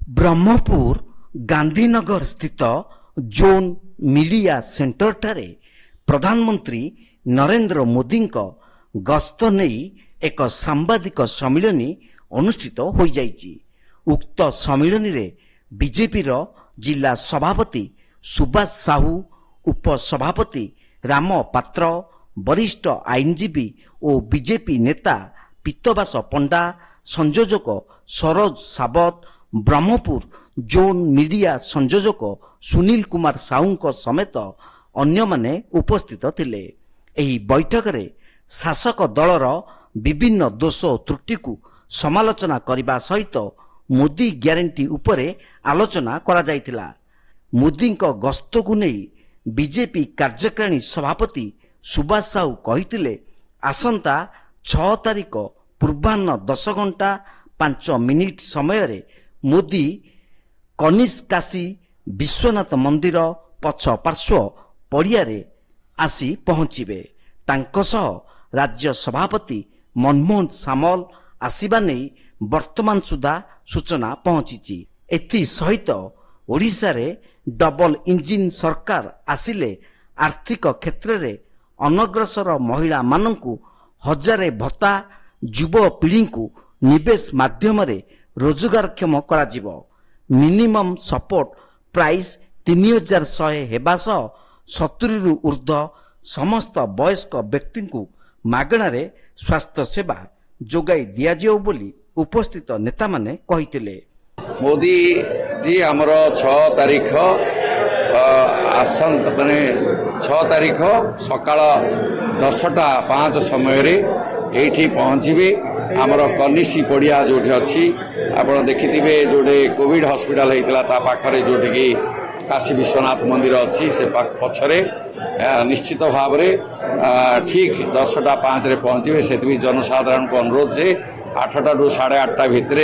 ब्रह्मपुर गांधीनगर स्थित zone media centre ठारे प्रधानमंत्री नरेंद्र मोदी गस्त नहीं एक सांबादिक सम्मिलनी अनुष्ठित हो जाइछि। उक्त सम्मिलनी रे बीजेपी रो जिला सभापति सुभाष साहू, उपसभापति राम पात्र, वरिष्ठ आईनजीवी और बीजेपी नेता पीतवास पंडा, संयोजक सरोज सावत, ब्रह्मपुर जोन मीडिया संयोजक सुनील कुमार साहू समेत अन्य माने उपस्थित थिले। एही बैठक रे शासक दलर विभिन्न दोष त्रुटि को समालोचना करने सहित मोदी ग्यारंटी उपरे आलोचना करा जायतिला। मोदी गस्त को नहीं बीजेपी कार्यकारिणी सभापति सुभाष साहू कहिथिले आसंता 6 तारिख पूर्वाह्न 10 घंटा 5 मिनिट समय रे मोदी कनिष्काशी विश्वनाथ मंदिर पछ पार्श्व पड़िया रे आसी पहुंचीबे। तांको सह राज्य सभापति मनमोहन सामल आसीबा नहीं वर्तमान सुधा सूचना पहुंची। एथि सहित ओडिशा रे डबल इंजिन सरकार आसिले आर्थिक क्षेत्र रे अनग्रसर महिला माननकु हजारे भत्ता, युव पीढ़ी को निवेश माध्यम रे रोजगारक्षम करा जिवो। मिनिमम सपोर्ट प्राइस 3100 हेबा सह 70 रु ऊर्ध्व समस्त वयस्क व्यक्ति को मागणा रे स्वास्थ्य सेवा जोगाई दिया जाओ बोली उपस्थित नेता माने कहिथिले। मोदी जी हमर 6 तारिख आसंत माने 6 तारिख सकाळ 10:05 समय रे एठी पहुंचीबे। हमर कनिसी पड़िया जोठी अछि आपण देखिथिबे जोडे कोविड हॉस्पिटल हेतिला ता पाखरे जोठी की काशी विश्वनाथ मंदिर अच्छी से पछरे निश्चित भाव रे ठीक 10:05 रे पहुंचे। से जनसाधारण को अनुरोध से 8टा रु 8:30 भितर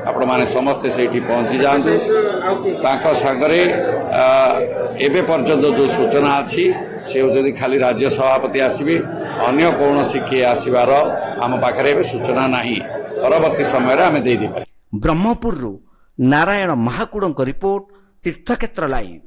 आपण माने समस्ते से पहुंची जातु। तांको संगरे एबे पर्यंत जो सूचना अच्छी से जदि खाली राज्य सभापति आसबे अन्य कौन किए आसबार आम पाखे सूचना नहीं। परवर्ती समय आम दे ब्रह्मपुर नारायण महाकुड़ रिपोर्ट तीर्थक्षेत्र लाइव।